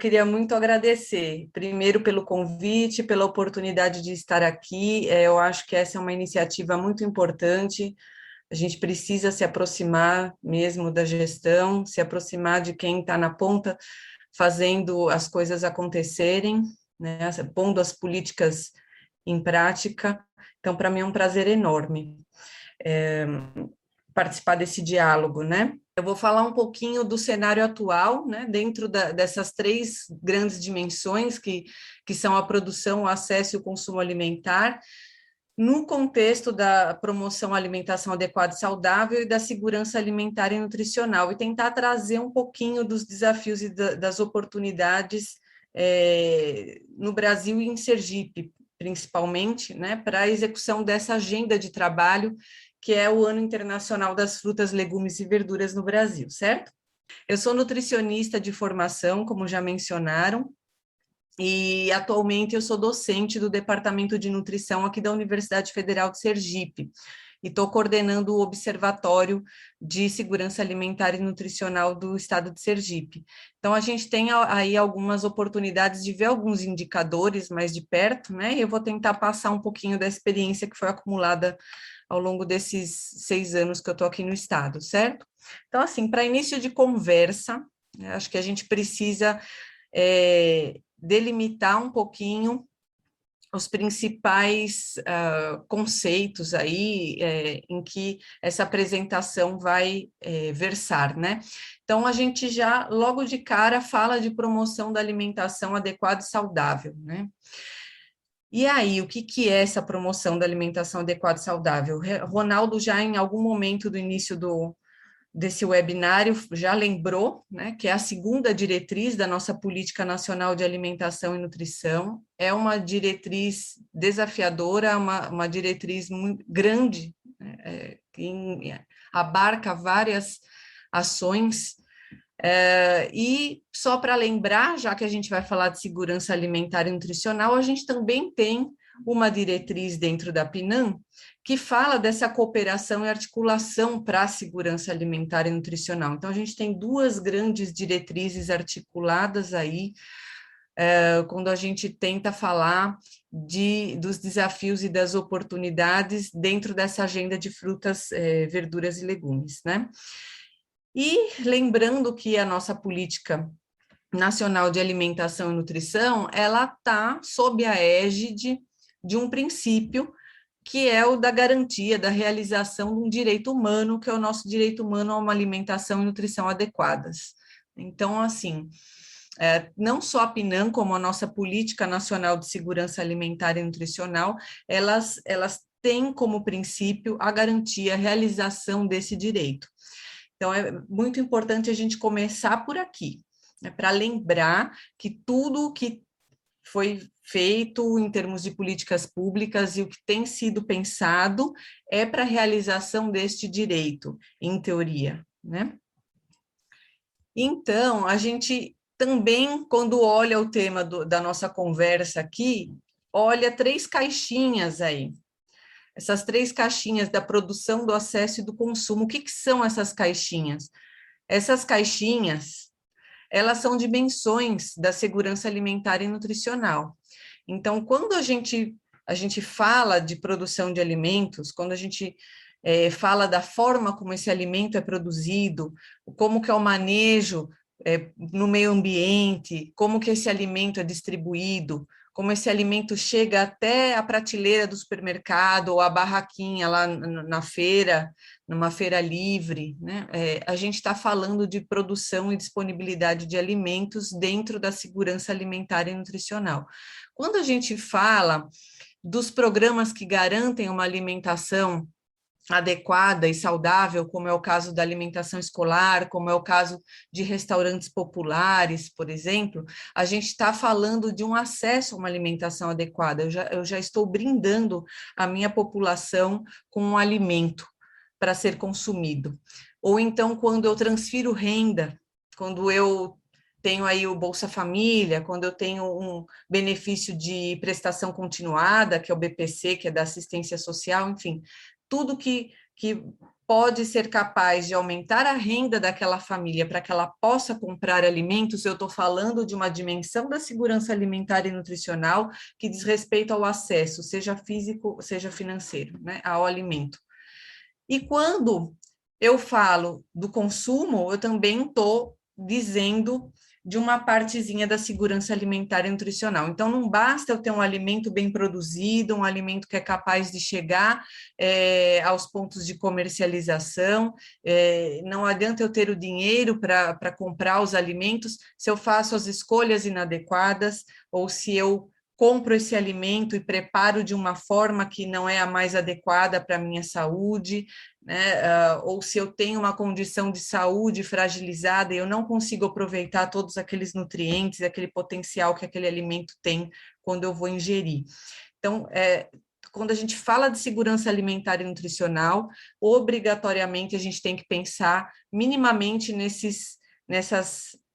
queria muito agradecer, primeiro pelo convite, pela oportunidade de estar aqui. Eu acho que essa é uma iniciativa muito importante. A gente precisa se aproximar mesmo da gestão, se aproximar de quem está na ponta, fazendo as coisas acontecerem, né, pondo as políticas em prática. Então, para mim é um prazer enorme participar desse diálogo, né? Eu vou falar um pouquinho do cenário atual, né, dentro dessas três grandes dimensões que são a produção, o acesso e o consumo alimentar, no contexto da promoção à alimentação adequada e saudável e da segurança alimentar e nutricional, e tentar trazer um pouquinho dos desafios e das oportunidades no Brasil e em Sergipe, principalmente, né, para a execução dessa agenda de trabalho, que é o Ano Internacional das Frutas, Legumes e Verduras no Brasil, certo? Eu sou nutricionista de formação, como já mencionaram, e atualmente eu sou docente do Departamento de Nutrição aqui da Universidade Federal de Sergipe, e estou coordenando o Observatório de Segurança Alimentar e Nutricional do Estado de Sergipe. Então, a gente tem aí algumas oportunidades de ver alguns indicadores mais de perto, né? E eu vou tentar passar um pouquinho da experiência que foi acumulada ao longo desses 6 anos que eu estou aqui no Estado, certo? Então, assim, para início de conversa, acho que a gente precisa delimitar um pouquinho os principais conceitos aí em que essa apresentação vai versar, né? Então, a gente já, logo de cara, fala de promoção da alimentação adequada e saudável, né? E aí, o que é essa promoção da alimentação adequada e saudável? Ronaldo já em algum momento do início desse webinário já lembrou, né, que é a segunda diretriz da nossa Política Nacional de Alimentação e Nutrição, é uma diretriz desafiadora, uma diretriz muito grande, né, que abarca várias ações, e só para lembrar, já que a gente vai falar de segurança alimentar e nutricional, a gente também tem uma diretriz dentro da PNAM que fala dessa cooperação e articulação para a segurança alimentar e nutricional. Então, a gente tem duas grandes diretrizes articuladas aí, quando a gente tenta falar dos desafios e das oportunidades dentro dessa agenda de frutas, verduras e legumes, né? E lembrando que a nossa política nacional de alimentação e nutrição, ela está sob a égide de um princípio que é o da garantia da realização de um direito humano, que é o nosso direito humano a uma alimentação e nutrição adequadas. Então, assim, não só a PNAM, como a nossa Política Nacional de Segurança Alimentar e Nutricional, elas têm como princípio a garantia, a realização desse direito. Então, é muito importante a gente começar por aqui, né, para lembrar que tudo que foi feito em termos de políticas públicas e o que tem sido pensado é para a realização deste direito, em teoria, né? Então, a gente também, quando olha o tema da nossa conversa aqui, olha 3 caixinhas aí. Essas 3 caixinhas da produção, do acesso e do consumo. O que são essas caixinhas? Essas caixinhas, elas são dimensões da segurança alimentar e nutricional. Então, quando a gente fala de produção de alimentos, quando a gente fala da forma como esse alimento é produzido, como que é o manejo no meio ambiente, como que esse alimento é distribuído, como esse alimento chega até a prateleira do supermercado ou a barraquinha lá na feira, numa feira livre, né? A gente está falando de produção e disponibilidade de alimentos dentro da segurança alimentar e nutricional. Quando a gente fala dos programas que garantem uma alimentação adequada e saudável, como é o caso da alimentação escolar, como é o caso de restaurantes populares, por exemplo, a gente está falando de um acesso a uma alimentação adequada. Eu já estou brindando a minha população com um alimento para ser consumido. Ou então, quando eu transfiro renda, quando eu tenho aí o Bolsa Família, quando eu tenho um benefício de prestação continuada, que é o BPC, que é da assistência social, enfim, tudo que pode ser capaz de aumentar a renda daquela família para que ela possa comprar alimentos, eu estou falando de uma dimensão da segurança alimentar e nutricional que diz respeito ao acesso, seja físico, seja financeiro, né, ao alimento. E quando eu falo do consumo, eu também estou dizendo de uma partezinha da segurança alimentar e nutricional. Então, não basta eu ter um alimento bem produzido, um alimento que é capaz de chegar aos pontos de comercialização, não adianta eu ter o dinheiro para comprar os alimentos se eu faço as escolhas inadequadas ou se eu compro esse alimento e preparo de uma forma que não é a mais adequada para a minha saúde, né? Ou se eu tenho uma condição de saúde fragilizada e eu não consigo aproveitar todos aqueles nutrientes, aquele potencial que aquele alimento tem quando eu vou ingerir. Então, quando a gente fala de segurança alimentar e nutricional, obrigatoriamente a gente tem que pensar minimamente nessas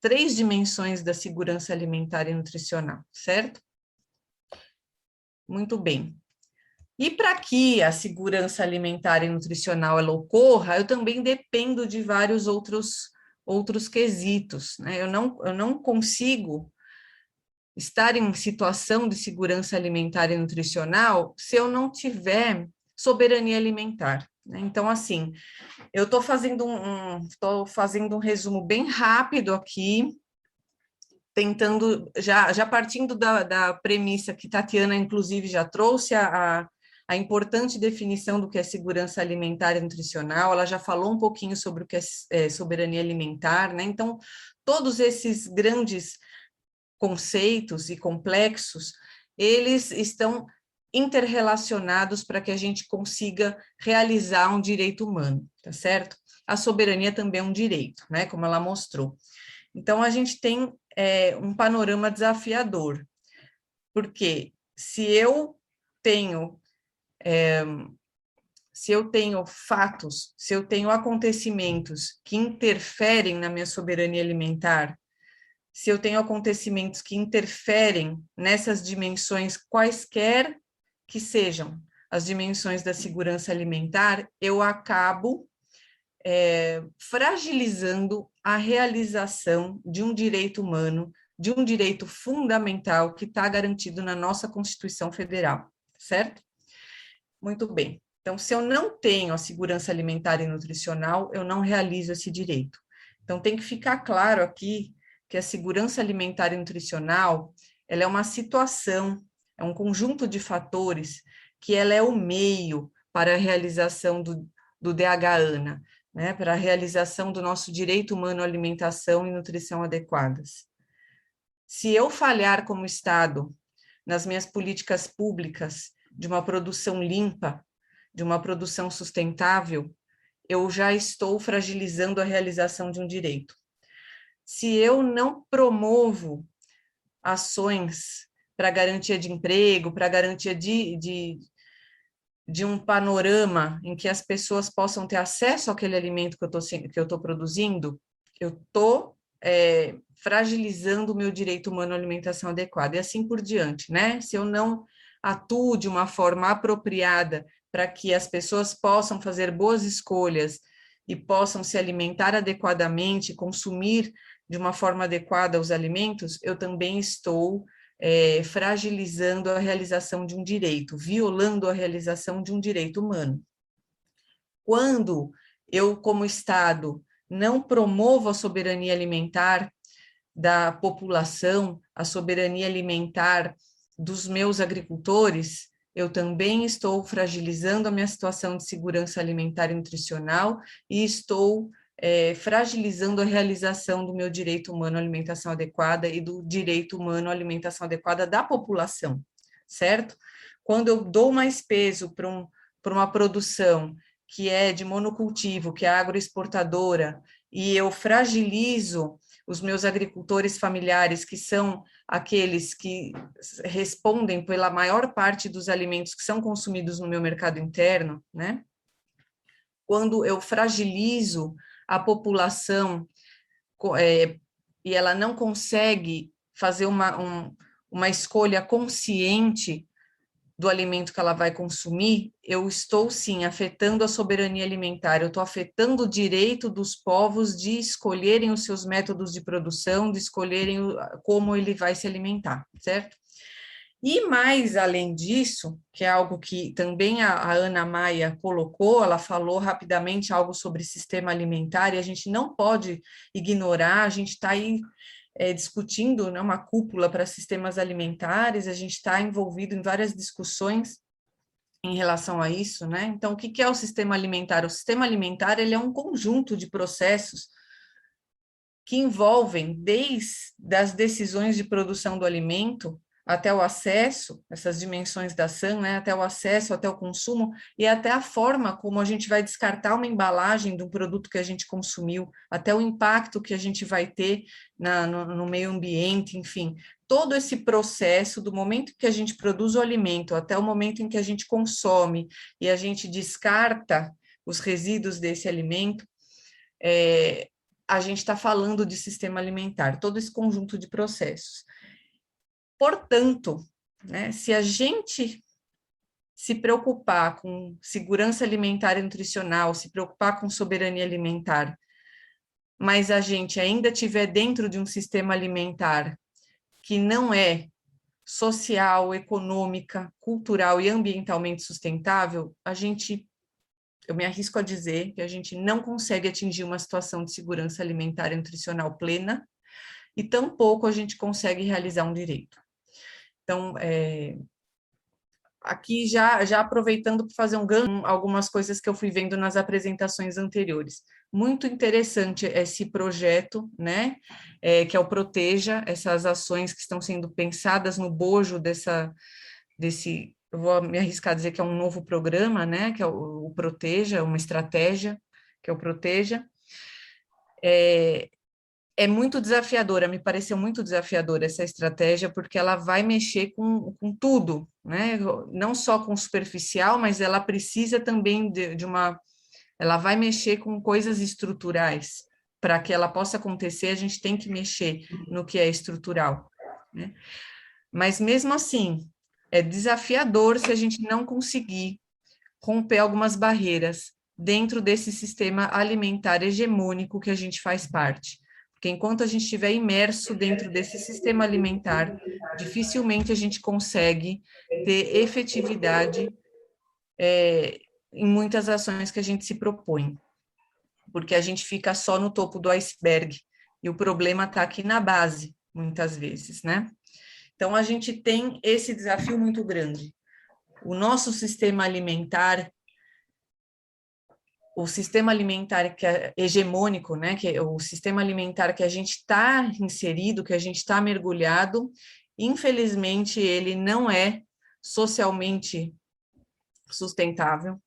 3 dimensões da segurança alimentar e nutricional, certo? Muito bem. E para que a segurança alimentar e nutricional ela ocorra, eu também dependo de vários outros quesitos, né? Eu não consigo estar em situação de segurança alimentar e nutricional se eu não tiver soberania alimentar, né? Então, assim, eu estou fazendo um resumo bem rápido aqui, tentando, já partindo da premissa que Tatiana, inclusive, já trouxe a importante definição do que é segurança alimentar e nutricional, ela já falou um pouquinho sobre o que é soberania alimentar, né? Então, todos esses grandes conceitos e complexos, eles estão interrelacionados para que a gente consiga realizar um direito humano, tá certo? A soberania também é um direito, né? Como ela mostrou. Então, a gente tem um panorama desafiador, porque se eu tenho fatos, se eu tenho acontecimentos que interferem na minha soberania alimentar, se eu tenho acontecimentos que interferem nessas dimensões, quaisquer que sejam as dimensões da segurança alimentar, eu acabo fragilizando a realização de um direito humano, de um direito fundamental que está garantido na nossa Constituição Federal, certo? Muito bem. Então, se eu não tenho a segurança alimentar e nutricional, eu não realizo esse direito. Então, tem que ficar claro aqui que a segurança alimentar e nutricional, ela é uma situação, é um conjunto de fatores que ela é o meio para a realização do DH-ANA, né, para a realização do nosso direito humano à alimentação e nutrição adequadas. Se eu falhar como Estado nas minhas políticas públicas de uma produção limpa, de uma produção sustentável, eu já estou fragilizando a realização de um direito. Se eu não promovo ações para garantia de emprego, para garantia de um panorama em que as pessoas possam ter acesso àquele alimento que eu estou produzindo, eu estou fragilizando o meu direito humano à alimentação adequada, e assim por diante, né? Se eu não atuo de uma forma apropriada para que as pessoas possam fazer boas escolhas e possam se alimentar adequadamente, consumir de uma forma adequada os alimentos, eu também estou fragilizando a realização de um direito, violando a realização de um direito humano. Quando eu, como Estado, não promovo a soberania alimentar da população, a soberania alimentar dos meus agricultores, eu também estou fragilizando a minha situação de segurança alimentar e nutricional e estou fragilizando a realização do meu direito humano à alimentação adequada e do direito humano à alimentação adequada da população, certo? Quando eu dou mais peso para uma produção que é de monocultivo, que é agroexportadora, e eu fragilizo os meus agricultores familiares, que são aqueles que respondem pela maior parte dos alimentos que são consumidos no meu mercado interno, né? Quando eu fragilizo a população e ela não consegue fazer uma escolha consciente do alimento que ela vai consumir, eu estou, sim, afetando a soberania alimentar, eu estou afetando o direito dos povos de escolherem os seus métodos de produção, de escolherem como ele vai se alimentar, certo? E mais além disso, que é algo que também a Ana Maia colocou, ela falou rapidamente algo sobre sistema alimentar, e a gente não pode ignorar, a gente está aí discutindo, né, uma cúpula para sistemas alimentares, a gente está envolvido em várias discussões em relação a isso, né? Então, o que é o sistema alimentar? O sistema alimentar, ele é um conjunto de processos que envolvem desde as decisões de produção do alimento até o acesso, essas dimensões da ação, né, até o acesso, até o consumo, e até a forma como a gente vai descartar uma embalagem de um produto que a gente consumiu, até o impacto que a gente vai ter no meio ambiente, enfim, todo esse processo, do momento que a gente produz o alimento até o momento em que a gente consome e a gente descarta os resíduos desse alimento, a gente está falando de sistema alimentar, todo esse conjunto de processos. Portanto, né, se a gente se preocupar com segurança alimentar e nutricional, se preocupar com soberania alimentar, mas a gente ainda estiver dentro de um sistema alimentar que não é social, econômica, cultural e ambientalmente sustentável, eu me arrisco a dizer que a gente não consegue atingir uma situação de segurança alimentar e nutricional plena, e tampouco a gente consegue realizar um direito. Então, aqui já aproveitando para fazer algumas coisas que eu fui vendo nas apresentações anteriores. Muito interessante esse projeto, né, que é o Proteja, essas ações que estão sendo pensadas no bojo desse, eu vou me arriscar a dizer que é um novo programa, né, que é o Proteja, uma estratégia, que é o Proteja. É muito desafiadora, me pareceu muito desafiadora essa estratégia, porque ela vai mexer com tudo, né? Não só com o superficial, mas ela precisa também ela vai mexer com coisas estruturais. Para que ela possa acontecer, a gente tem que mexer no que é estrutural, né? Mas mesmo assim, é desafiador se a gente não conseguir romper algumas barreiras dentro desse sistema alimentar hegemônico que a gente faz parte. Porque enquanto a gente estiver imerso dentro desse sistema alimentar, dificilmente a gente consegue ter efetividade em muitas ações que a gente se propõe, porque a gente fica só no topo do iceberg, e o problema está aqui na base, muitas vezes, né? Então, a gente tem esse desafio muito grande. O nosso sistema alimentar, o sistema alimentar que é hegemônico, né, que é o sistema alimentar que a gente está inserido, que a gente está mergulhado, infelizmente ele não é socialmente sustentável,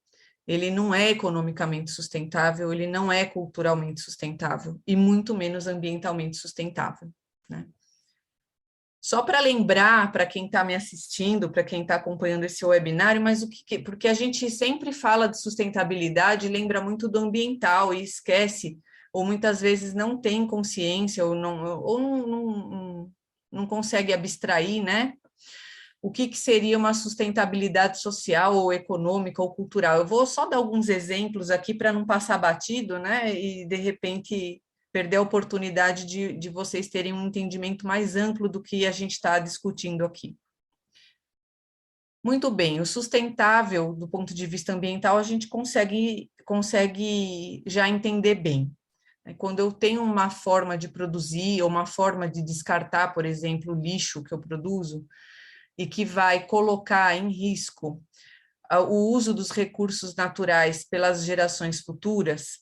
ele não é economicamente sustentável, ele não é culturalmente sustentável e muito menos ambientalmente sustentável, né? Só para lembrar para quem está me assistindo, para quem está acompanhando esse webinário, mas porque a gente sempre fala de sustentabilidade, lembra muito do ambiental e esquece, ou muitas vezes não tem consciência, ou não consegue abstrair, né? O que seria uma sustentabilidade social, ou econômica, ou cultural. Eu vou só dar alguns exemplos aqui para não passar batido, né? E de repente perder a oportunidade de vocês terem um entendimento mais amplo do que a gente está discutindo aqui. Muito bem, o sustentável, do ponto de vista ambiental, a gente consegue já entender bem. Quando eu tenho uma forma de produzir, ou uma forma de descartar, por exemplo, o lixo que eu produzo, e que vai colocar em risco o uso dos recursos naturais pelas gerações futuras,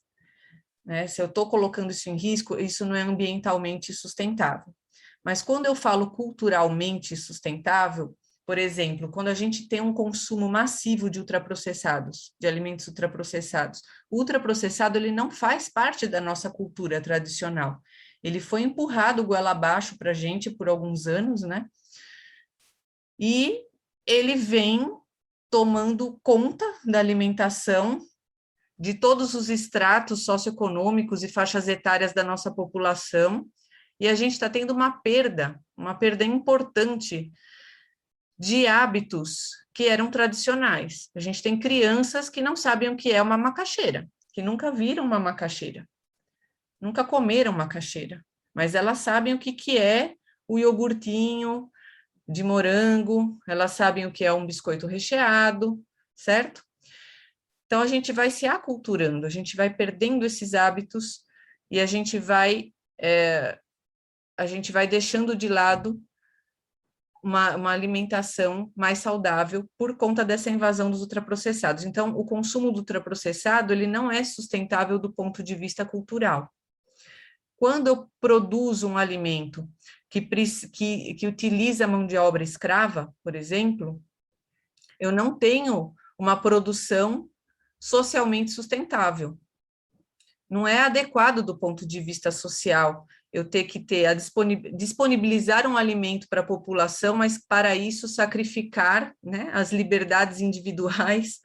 né? Se eu estou colocando isso em risco, isso não é ambientalmente sustentável. Mas quando eu falo culturalmente sustentável, por exemplo, quando a gente tem um consumo massivo de ultraprocessados, de alimentos ultraprocessados, o ultraprocessado ele não faz parte da nossa cultura tradicional. Ele foi empurrado goela abaixo para a gente por alguns anos, né? E ele vem tomando conta da alimentação de todos os estratos socioeconômicos e faixas etárias da nossa população, e a gente está tendo uma perda importante de hábitos que eram tradicionais. A gente tem crianças que não sabem o que é uma macaxeira, que nunca viram uma macaxeira, nunca comeram macaxeira, mas elas sabem o que é o iogurtinho de morango, elas sabem o que é um biscoito recheado, certo? Então, a gente vai se aculturando, a gente vai perdendo esses hábitos e a gente vai deixando de lado uma alimentação mais saudável por conta dessa invasão dos ultraprocessados. Então, o consumo do ultraprocessado, ele não é sustentável do ponto de vista cultural. Quando eu produzo um alimento que utiliza mão de obra escrava, por exemplo, eu não tenho uma produção socialmente sustentável. Não é adequado do ponto de vista social eu ter que disponibilizar um alimento para a população, mas para isso sacrificar, né, as liberdades individuais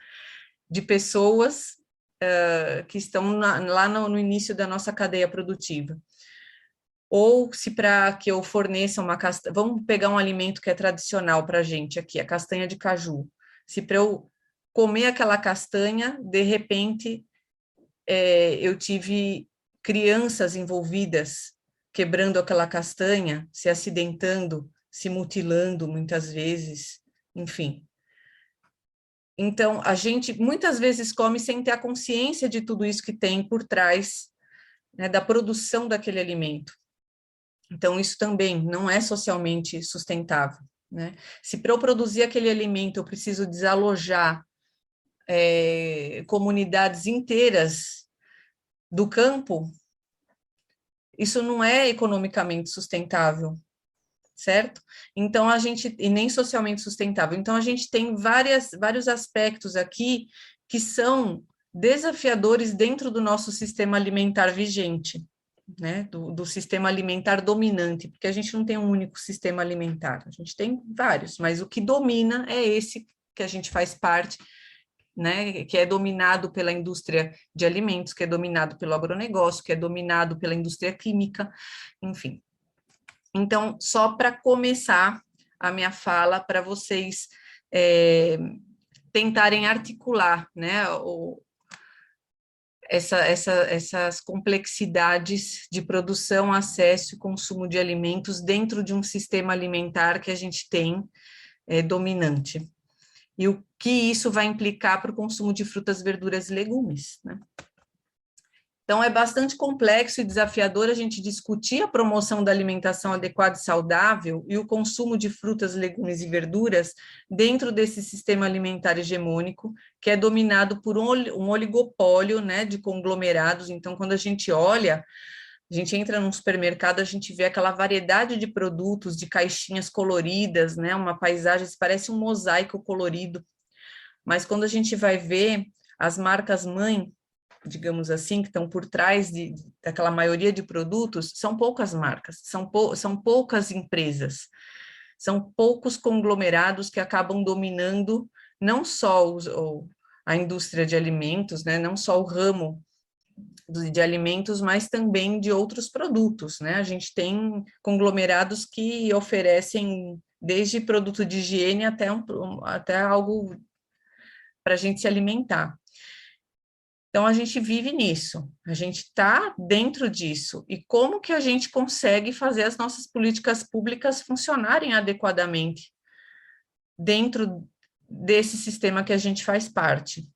de pessoas que estão lá no início da nossa cadeia produtiva. Ou se para que eu forneça uma castanha, vamos pegar um alimento que é tradicional para a gente aqui, a castanha de caju. Se para eu comer aquela castanha, de repente, eu tive crianças envolvidas quebrando aquela castanha, se acidentando, se mutilando muitas vezes, enfim. Então, a gente muitas vezes come sem ter a consciência de tudo isso que tem por trás, né, da produção daquele alimento. Então, isso também não é socialmente sustentável, né? Se para eu produzir aquele alimento eu preciso desalojar comunidades inteiras do campo, isso não é economicamente sustentável, certo? Então, e nem socialmente sustentável. Então, a gente tem vários aspectos aqui que são desafiadores dentro do nosso sistema alimentar vigente, né? Do sistema alimentar dominante, porque a gente não tem um único sistema alimentar, a gente tem vários, mas o que domina é esse que a gente faz parte, né, que é dominado pela indústria de alimentos, que é dominado pelo agronegócio, que é dominado pela indústria química, enfim. Então, só para começar a minha fala, para vocês tentarem articular, né, essas complexidades de produção, acesso e consumo de alimentos dentro de um sistema alimentar que a gente tem dominante. E o que isso vai implicar para o consumo de frutas, verduras e legumes, né? Então, é bastante complexo e desafiador a gente discutir a promoção da alimentação adequada e saudável e o consumo de frutas, legumes e verduras dentro desse sistema alimentar hegemônico, que é dominado por um oligopólio, né, de conglomerados. Então, quando a gente olha, a gente entra num supermercado, a gente vê aquela variedade de produtos, de caixinhas coloridas, né, uma paisagem, parece um mosaico colorido. Mas quando a gente vai ver as marcas-mãe, digamos assim, que estão por trás daquela maioria de produtos, são poucas marcas, são poucas empresas, são poucos conglomerados que acabam dominando não só a indústria de alimentos, né, não só o ramo de alimentos, mas também de outros produtos, né? A gente tem conglomerados que oferecem desde produto de higiene até algo para a gente se alimentar. Então, a gente vive nisso, a gente está dentro disso. E como que a gente consegue fazer as nossas políticas públicas funcionarem adequadamente dentro desse sistema que a gente faz parte?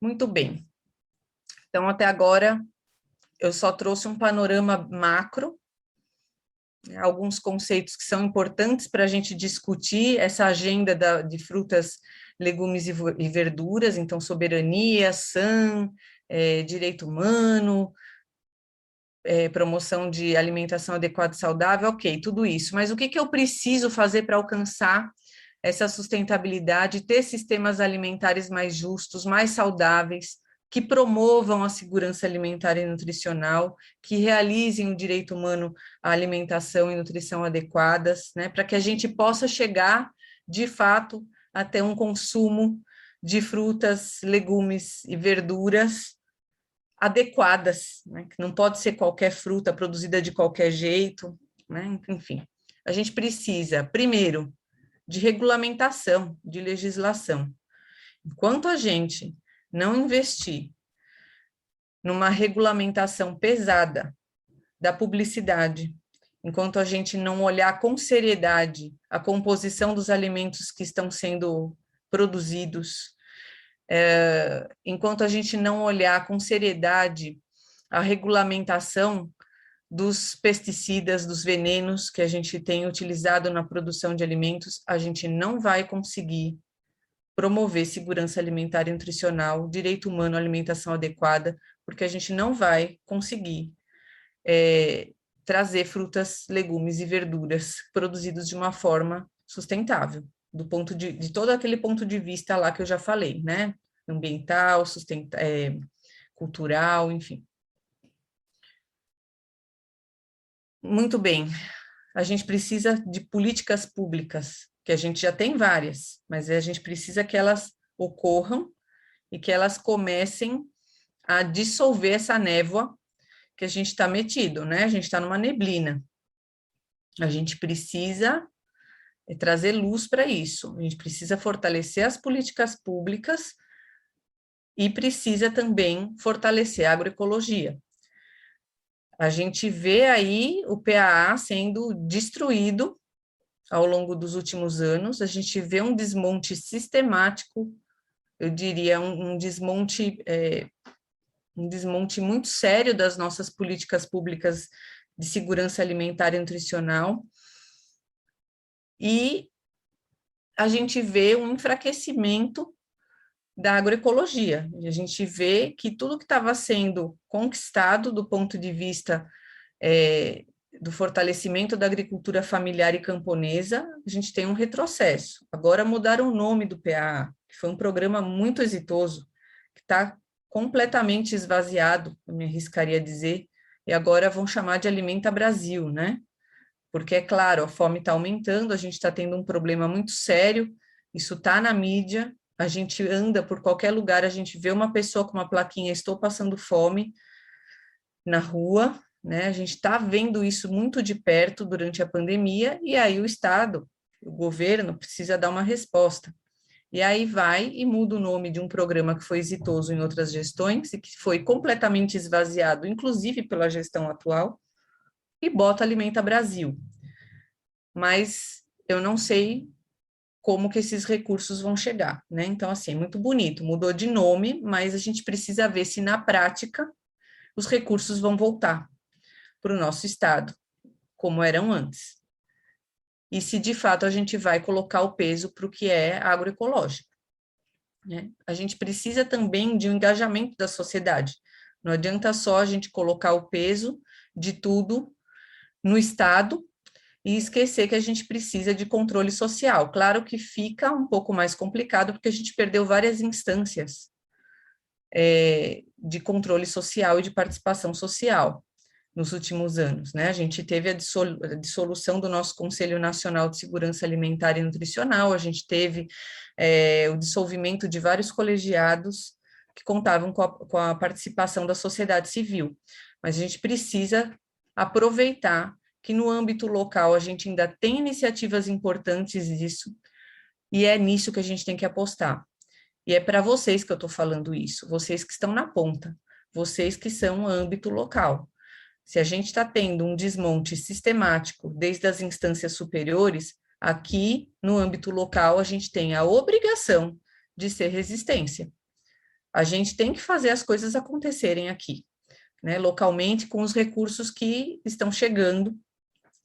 Muito bem. Então, até agora, eu só trouxe um panorama macro, né, alguns conceitos que são importantes para a gente discutir essa agenda de frutas, legumes e verduras, então soberania, SAM, direito humano, promoção de alimentação adequada e saudável, ok, tudo isso, mas o que eu preciso fazer para alcançar essa sustentabilidade, ter sistemas alimentares mais justos, mais saudáveis, que promovam a segurança alimentar e nutricional, que realizem o direito humano à alimentação e nutrição adequadas, né, para que a gente possa chegar, de fato, a ter um consumo de frutas, legumes e verduras adequadas, né, que não pode ser qualquer fruta produzida de qualquer jeito, né, enfim. a gente precisa, primeiro, de regulamentação, de legislação. Enquanto a gente não investir numa regulamentação pesada da publicidade, enquanto a gente não olhar com seriedade a composição dos alimentos que estão sendo produzidos, enquanto a gente não olhar com seriedade a regulamentação dos pesticidas, dos venenos que a gente tem utilizado na produção de alimentos, a gente não vai conseguir promover segurança alimentar e nutricional, direito humano à alimentação adequada, porque a gente não vai conseguir trazer frutas, legumes e verduras produzidos de uma forma sustentável, do ponto de todo aquele ponto de vista lá que eu já falei, né? Ambiental, cultural, enfim. Muito bem, a gente precisa de políticas públicas, que a gente já tem várias, mas a gente precisa que elas ocorram e que elas comecem a dissolver essa névoa que a gente está metido, né? A gente está numa neblina. A gente precisa trazer luz para isso. A gente precisa fortalecer as políticas públicas e precisa também fortalecer a agroecologia. A gente vê aí o PAA sendo destruído ao longo dos últimos anos, a gente vê um desmonte sistemático, eu diria um desmonte muito sério das nossas políticas públicas de segurança alimentar e nutricional, e a gente vê um enfraquecimento da agroecologia. A gente vê que tudo que estava sendo conquistado do ponto de vista do fortalecimento da agricultura familiar e camponesa, a gente tem um retrocesso. Agora mudaram o nome do PAA, que foi um programa muito exitoso, que está completamente esvaziado, eu me arriscaria a dizer, e agora vão chamar de Alimenta Brasil, né? Porque, é claro, a fome está aumentando, a gente está tendo um problema muito sério, isso está na mídia, a gente anda por qualquer lugar, a gente vê uma pessoa com uma plaquinha, estou passando fome, na rua, né? A gente está vendo isso muito de perto durante a pandemia, e aí o Estado, o governo, precisa dar uma resposta. E aí vai e muda o nome de um programa que foi exitoso em outras gestões e que foi completamente esvaziado, inclusive pela gestão atual, e bota Alimenta Brasil. Mas eu não sei como que esses recursos vão chegar, né? Então, assim, é muito bonito, mudou de nome, mas a gente precisa ver se na prática os recursos vão voltar para o nosso estado, como eram antes. E se de fato a gente vai colocar o peso para o que é agroecológico, né? A gente precisa também de um engajamento da sociedade. Não adianta só a gente colocar o peso de tudo no Estado e esquecer que a gente precisa de controle social. Claro que fica um pouco mais complicado, porque a gente perdeu várias instâncias de controle social e de participação social nos últimos anos, né? A gente teve a dissolução do nosso Conselho Nacional de Segurança Alimentar e Nutricional, a gente teve o dissolvimento de vários colegiados que contavam com a participação da sociedade civil, mas a gente precisa aproveitar que no âmbito local a gente ainda tem iniciativas importantes disso, e é nisso que a gente tem que apostar. E é para vocês que eu estou falando isso, vocês que estão na ponta, vocês que são o âmbito local. Se a gente está tendo um desmonte sistemático desde as instâncias superiores, aqui no âmbito local a gente tem a obrigação de ser resistência. A gente tem que fazer as coisas acontecerem aqui, né, localmente, com os recursos que estão chegando,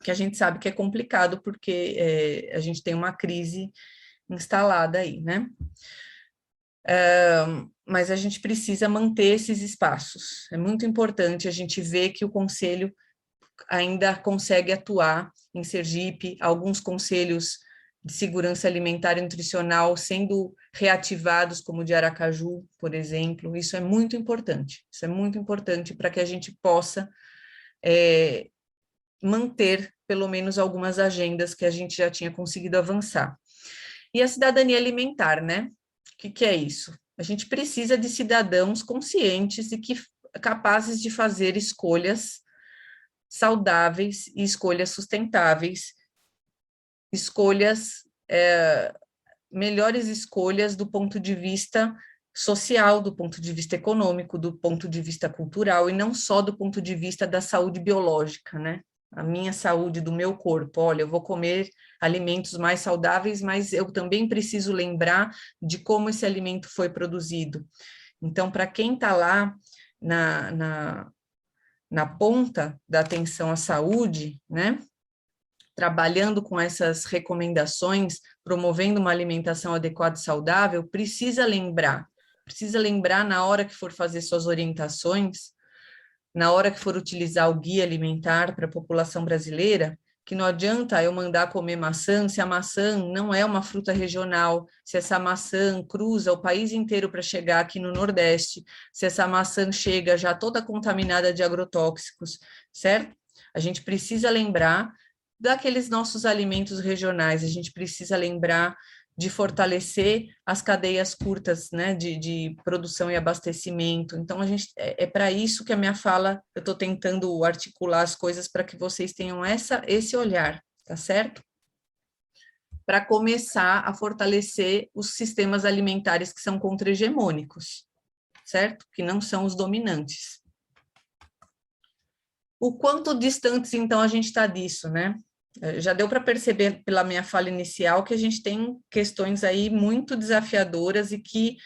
que a gente sabe que é complicado, porque a gente tem uma crise instalada aí, né? Mas a gente precisa manter esses espaços. É muito importante a gente ver que o Conselho ainda consegue atuar em Sergipe, alguns conselhos de segurança alimentar e nutricional sendo reativados, como o de Aracaju, por exemplo. Isso é muito importante. Isso é muito importante para que a gente possa manter, pelo menos, algumas agendas que a gente já tinha conseguido avançar. E a cidadania alimentar, né? O que é isso? A gente precisa de cidadãos conscientes e capazes de fazer escolhas saudáveis e escolhas sustentáveis escolhas, melhores escolhas do ponto de vista social, do ponto de vista econômico, do ponto de vista cultural, e não só do ponto de vista da saúde biológica, né? A minha saúde do meu corpo, olha, eu vou comer alimentos mais saudáveis, mas eu também preciso lembrar de como esse alimento foi produzido. Então, para quem está lá na ponta da atenção à saúde, né? Trabalhando com essas recomendações, promovendo uma alimentação adequada e saudável, precisa lembrar na hora que for fazer suas orientações, na hora que for utilizar o guia alimentar para a população brasileira, que não adianta eu mandar comer maçã se a maçã não é uma fruta regional, se essa maçã cruza o país inteiro para chegar aqui no Nordeste, se essa maçã chega já toda contaminada de agrotóxicos, certo? A gente precisa lembrar daqueles nossos alimentos regionais, a gente precisa lembrar de fortalecer as cadeias curtas, né, de produção e abastecimento. Então, é para isso que a minha fala, eu estou tentando articular as coisas para que vocês tenham esse olhar, tá certo? Para começar a fortalecer os sistemas alimentares que são contra-hegemônicos, certo? Que não são os dominantes. O quanto distantes, então, a gente está disso, né? Já deu para perceber pela minha fala inicial que a gente tem questões aí muito desafiadoras e que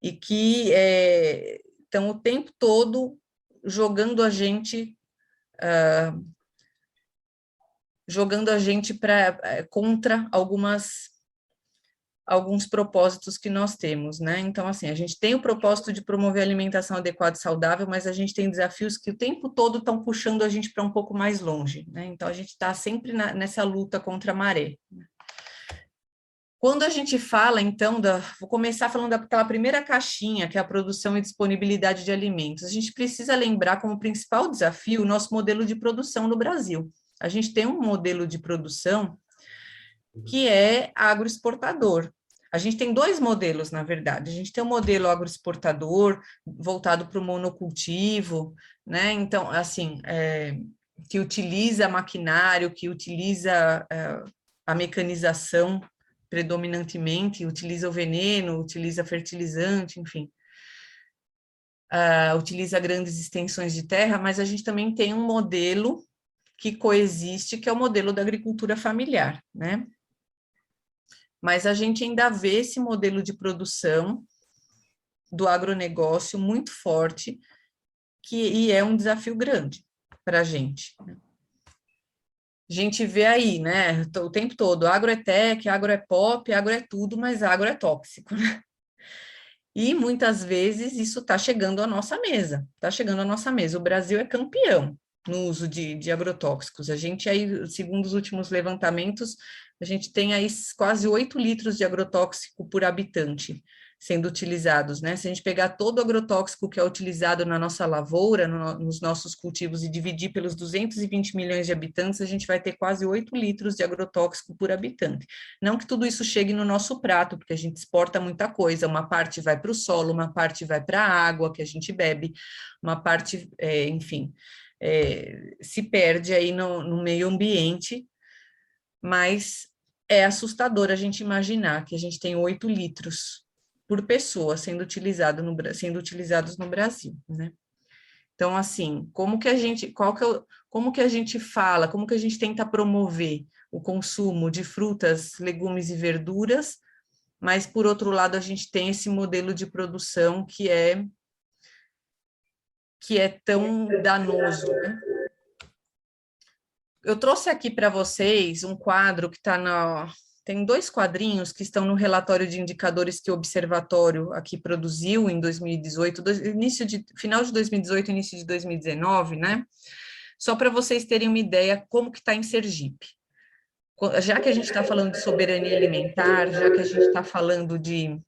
estão o tempo todo jogando a gente contra alguns propósitos que nós temos, né? Então, assim, a gente tem o propósito de promover alimentação adequada e saudável, mas a gente tem desafios que o tempo todo estão puxando a gente para um pouco mais longe, né? Então, a gente está sempre nessa luta contra a maré. Quando a gente fala, então, vou começar falando daquela primeira caixinha, que é a produção e disponibilidade de alimentos. A gente precisa lembrar como principal desafio o nosso modelo de produção no Brasil. A gente tem um modelo de produção que é agroexportador. A gente tem dois modelos, na verdade. A gente tem um modelo agroexportador, voltado para o monocultivo, né? Então, assim, que utiliza maquinário, que utiliza a mecanização predominantemente, utiliza o veneno, utiliza fertilizante, enfim. Utiliza grandes extensões de terra, mas a gente também tem um modelo que coexiste, que é o modelo da agricultura familiar, né? Mas a gente ainda vê esse modelo de produção do agronegócio muito forte, e é um desafio grande para a gente. A gente vê aí, né, o tempo todo, agro é tech, agro é pop, agro é tudo, mas agro é tóxico, né? E muitas vezes isso está chegando à nossa mesa, está chegando à nossa mesa. O Brasil é campeão no uso de agrotóxicos. A gente aí, segundo os últimos levantamentos, a gente tem aí quase 8 litros de agrotóxico por habitante sendo utilizados, né? Se a gente pegar todo o agrotóxico que é utilizado na nossa lavoura, nos nossos cultivos, e dividir pelos 220 milhões de habitantes, a gente vai ter quase 8 litros de agrotóxico por habitante. Não que tudo isso chegue no nosso prato, porque a gente exporta muita coisa, uma parte vai para o solo, uma parte vai para a água que a gente bebe, uma parte, enfim, se perde aí no meio ambiente, mas é assustador a gente imaginar que a gente tem 8 litros por pessoa sendo utilizados no Brasil, né? Então, assim, como que a gente fala, como que a gente tenta promover o consumo de frutas, legumes e verduras, mas, por outro lado, a gente tem esse modelo de produção que é tão danoso, né? Eu trouxe aqui para vocês um quadro que está tem dois quadrinhos que estão no relatório de indicadores que o Observatório aqui produziu em 2018, final de 2018, início de 2019, né? Só para vocês terem uma ideia como que está em Sergipe. Já que a gente está falando de soberania alimentar, já que a gente está falando de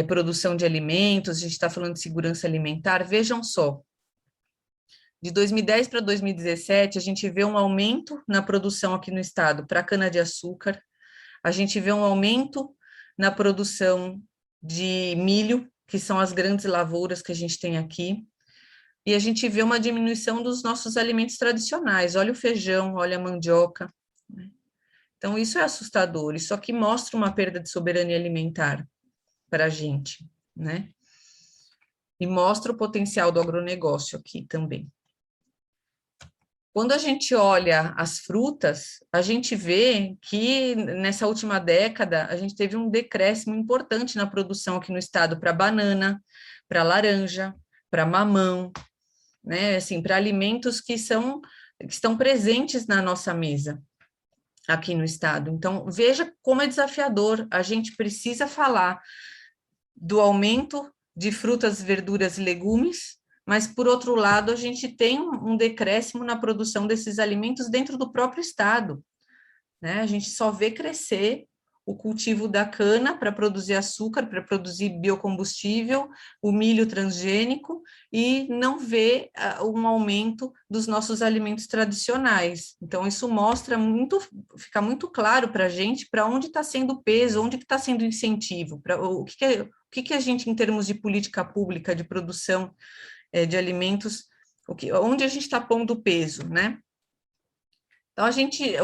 produção de alimentos, a gente está falando de segurança alimentar, vejam só. De 2010 para 2017, a gente vê um aumento na produção aqui no estado para cana-de-açúcar, a gente vê um aumento na produção de milho, que são as grandes lavouras que a gente tem aqui, e a gente vê uma diminuição dos nossos alimentos tradicionais. Olha o feijão, olha a mandioca, né? Então, isso é assustador. Isso aqui mostra uma perda de soberania alimentar para a gente, né? E mostra o potencial do agronegócio aqui também. Quando a gente olha as frutas, a gente vê que nessa última década a gente teve um decréscimo importante na produção aqui no estado para banana, para laranja, para mamão, né? Assim, para alimentos que estão presentes na nossa mesa aqui no estado. Então, veja como é desafiador. A gente precisa falar do aumento de frutas, verduras e legumes, mas, por outro lado, a gente tem um decréscimo na produção desses alimentos dentro do próprio estado, né? A gente só vê crescer o cultivo da cana para produzir açúcar, para produzir biocombustível, o milho transgênico, e não vê um aumento dos nossos alimentos tradicionais. Então, isso mostra muito, fica muito claro para a gente para onde está sendo o peso, onde está sendo o incentivo, o que a gente, em termos de política pública de produção de alimentos, onde a gente está pondo o peso, né? Então,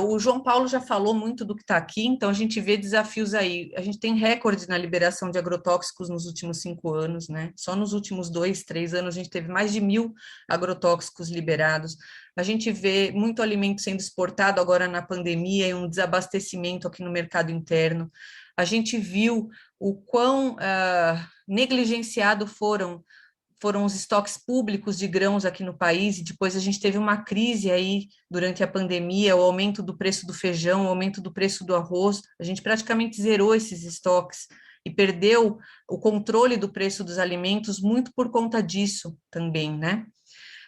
o João Paulo já falou muito do que está aqui, então a gente vê desafios aí. A gente tem recordes na liberação de agrotóxicos nos últimos 5 anos, né? Só nos últimos 2, 3 anos a gente teve mais de 1.000 agrotóxicos liberados. A gente vê muito alimento sendo exportado agora na pandemia e um desabastecimento aqui no mercado interno. A gente viu o quão negligenciado foram os estoques públicos de grãos aqui no país, e depois a gente teve uma crise aí durante a pandemia, o aumento do preço do feijão, o aumento do preço do arroz, a gente praticamente zerou esses estoques e perdeu o controle do preço dos alimentos muito por conta disso também, né?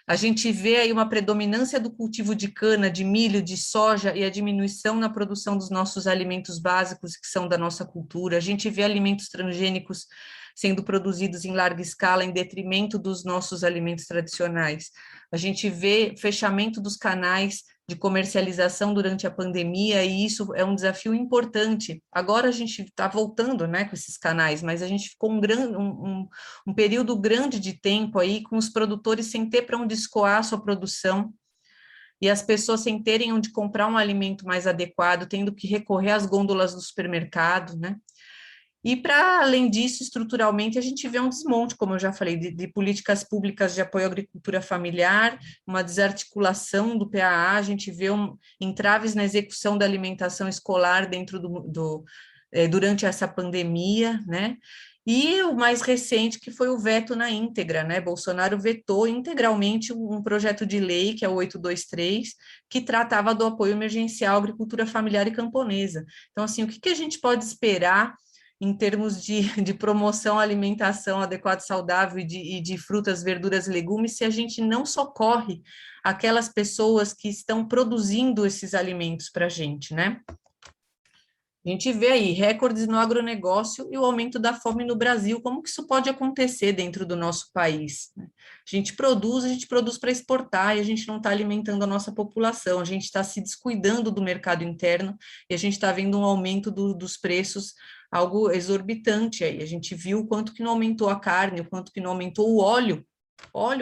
A gente vê aí uma predominância do cultivo de cana, de milho, de soja e a diminuição na produção dos nossos alimentos básicos, que são da nossa cultura. A gente vê alimentos transgênicos sendo produzidos em larga escala em detrimento dos nossos alimentos tradicionais. A gente vê fechamento dos canais de comercialização durante a pandemia, e isso é um desafio importante. Agora a gente está voltando, né, com esses canais, mas a gente ficou um período grande de tempo aí com os produtores sem ter para onde escoar a sua produção, e as pessoas sem terem onde comprar um alimento mais adequado, tendo que recorrer às gôndolas do supermercado, né? E, para além disso, estruturalmente, a gente vê um desmonte, como eu já falei, de políticas públicas de apoio à agricultura familiar, uma desarticulação do PAA, a gente vê entraves na execução da alimentação escolar dentro durante essa pandemia, né? E o mais recente, que foi o veto na íntegra, né? Bolsonaro vetou integralmente um projeto de lei, que é o 823, que tratava do apoio emergencial à agricultura familiar e camponesa. Então, assim, o que a gente pode esperar em termos de promoção à alimentação adequada, saudável e de frutas, verduras e legumes, se a gente não socorre aquelas pessoas que estão produzindo esses alimentos para a gente, né? A gente vê aí recordes no agronegócio e o aumento da fome no Brasil. Como que isso pode acontecer dentro do nosso país, né? A gente produz para exportar, e a gente não está alimentando a nossa população, a gente está se descuidando do mercado interno, e a gente está vendo um aumento dos preços, algo exorbitante aí. A gente viu o quanto que não aumentou a carne, o quanto que não aumentou o óleo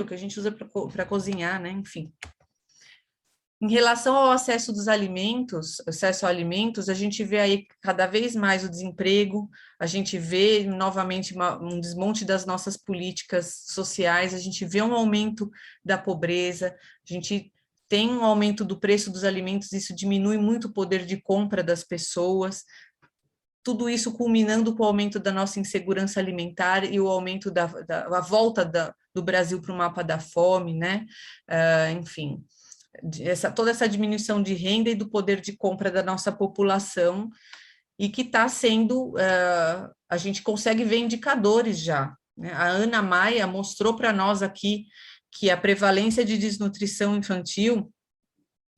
que a gente usa para cozinhar, né? Enfim. Em relação ao acesso a alimentos, a gente vê aí cada vez mais o desemprego, a gente vê novamente um desmonte das nossas políticas sociais, a gente vê um aumento da pobreza, a gente tem um aumento do preço dos alimentos, isso diminui muito o poder de compra das pessoas, tudo isso culminando com o aumento da nossa insegurança alimentar e o aumento a volta do Brasil para o mapa da fome, né? Enfim, toda essa diminuição de renda e do poder de compra da nossa população, e que está sendo, a gente consegue ver indicadores já, né? A Ana Maia mostrou para nós aqui que a prevalência de desnutrição infantil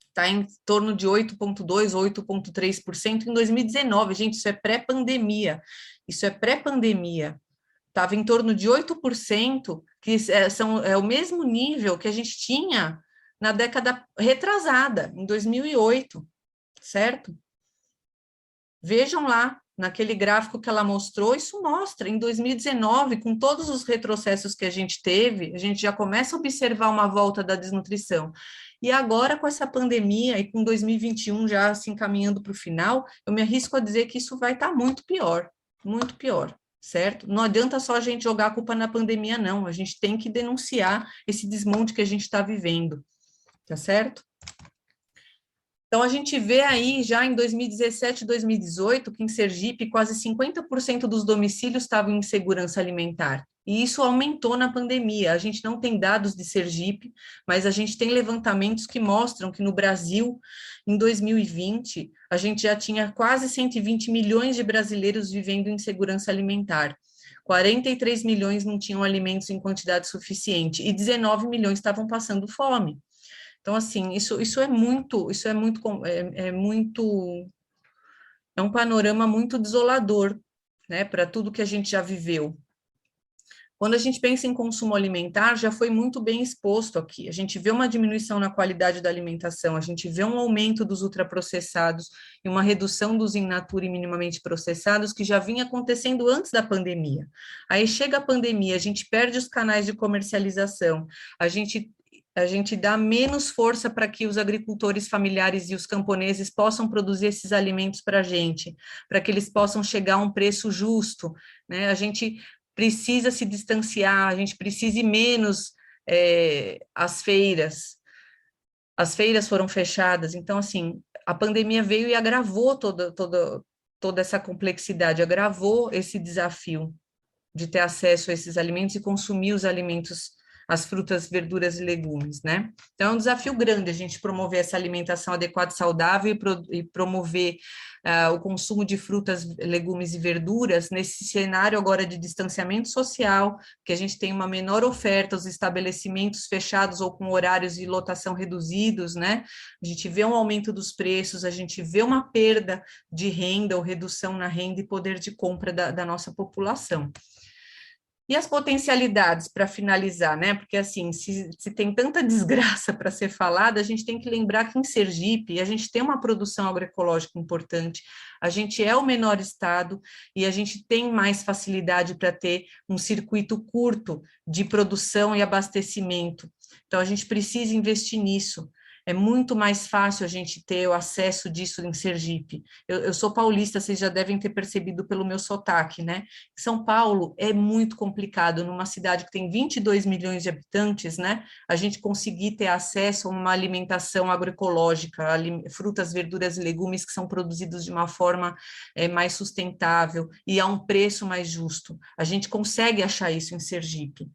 está em torno de 8,2% ou 8,3% em 2019, gente, isso é pré-pandemia, estava em torno de 8%, que é o mesmo nível que a gente tinha na década retrasada, em 2008, certo? Vejam lá naquele gráfico que ela mostrou, isso mostra, em 2019, com todos os retrocessos que a gente teve, a gente já começa a observar uma volta da desnutrição. E agora, com essa pandemia e com 2021 já se encaminhando para o final, eu me arrisco a dizer que isso vai estar muito pior, certo? Não adianta só a gente jogar a culpa na pandemia, não, a gente tem que denunciar esse desmonte que a gente está vivendo, tá certo? Então, a gente vê aí já em 2017 e 2018 que em Sergipe quase 50% dos domicílios estavam em insegurança alimentar. E isso aumentou na pandemia. A gente não tem dados de Sergipe, mas a gente tem levantamentos que mostram que no Brasil, em 2020, a gente já tinha quase 120 milhões de brasileiros vivendo em insegurança alimentar. 43 milhões não tinham alimentos em quantidade suficiente e 19 milhões estavam passando fome. Então, assim, é um panorama muito desolador, né, para tudo que a gente já viveu. Quando a gente pensa em consumo alimentar, já foi muito bem exposto aqui. A gente vê uma diminuição na qualidade da alimentação, a gente vê um aumento dos ultraprocessados e uma redução dos in natura e minimamente processados que já vinha acontecendo antes da pandemia. Aí chega a pandemia, a gente perde os canais de comercialização, a gente dá menos força para que os agricultores familiares e os camponeses possam produzir esses alimentos para para que eles possam chegar a um preço justo, né? A gente precisa se distanciar, a gente precisa ir menos às feiras. As feiras foram fechadas, então, assim, a pandemia veio e agravou toda essa complexidade, agravou esse desafio de ter acesso a esses alimentos e consumir os alimentos, as frutas, verduras e legumes, né? Então, é um desafio grande a gente promover essa alimentação adequada e saudável e promover o consumo de frutas, legumes e verduras nesse cenário agora de distanciamento social, que a gente tem uma menor oferta, os estabelecimentos fechados ou com horários de lotação reduzidos, né? A gente vê um aumento dos preços, a gente vê uma perda de renda ou redução na renda e poder de compra da nossa população. E as potencialidades, para finalizar, né? Porque, assim, se tem tanta desgraça para ser falada, a gente tem que lembrar que em Sergipe a gente tem uma produção agroecológica importante, a gente é o menor estado e a gente tem mais facilidade para ter um circuito curto de produção e abastecimento. Então, a gente precisa investir nisso. É muito mais fácil a gente ter o acesso disso em Sergipe. Eu sou paulista, vocês já devem ter percebido pelo meu sotaque, né? São Paulo é muito complicado, numa cidade que tem 22 milhões de habitantes, né? A gente conseguir ter acesso a uma alimentação agroecológica, frutas, verduras e legumes que são produzidos de uma forma mais sustentável e a um preço mais justo. A gente consegue achar isso em Sergipe.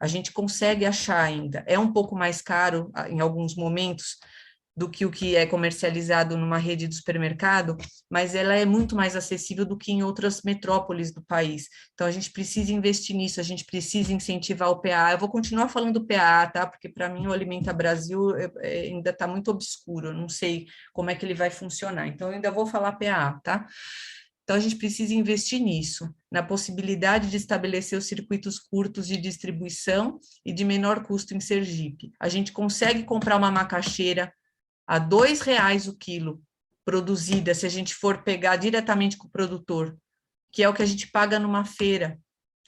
A gente consegue achar ainda. É um pouco mais caro em alguns momentos do que o que é comercializado numa rede de supermercado, mas ela é muito mais acessível do que em outras metrópoles do país. Então, a gente precisa investir nisso, a gente precisa incentivar o PAA. Eu vou continuar falando do PAA, tá? Porque, para mim, o Alimenta Brasil ainda está muito obscuro, eu não sei como é que ele vai funcionar. Então, eu ainda vou falar PAA, tá? Então, a gente precisa investir nisso, na possibilidade de estabelecer os circuitos curtos de distribuição e de menor custo em Sergipe. A gente consegue comprar uma macaxeira a R$ 2,00 o quilo, produzida, se a gente for pegar diretamente com o produtor, que é o que a gente paga numa feira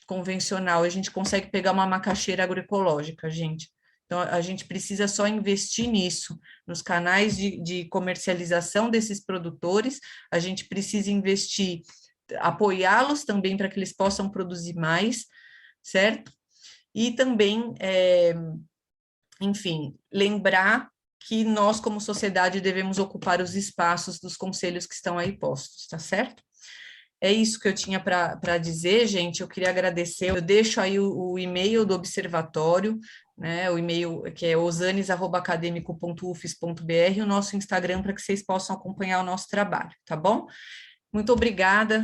convencional. A gente consegue pegar uma macaxeira agroecológica, gente. Então, a gente precisa só investir nisso, nos canais de comercialização desses produtores, a gente precisa investir, apoiá-los também para que eles possam produzir mais, certo? E também, enfim, lembrar que nós, como sociedade, devemos ocupar os espaços dos conselhos que estão aí postos, tá certo? É isso que eu tinha para dizer, gente. Eu queria agradecer. Eu deixo aí o e-mail do observatório, né? O e-mail que é osanes@academico.ufes.br, o nosso Instagram para que vocês possam acompanhar o nosso trabalho, tá bom? Muito obrigada.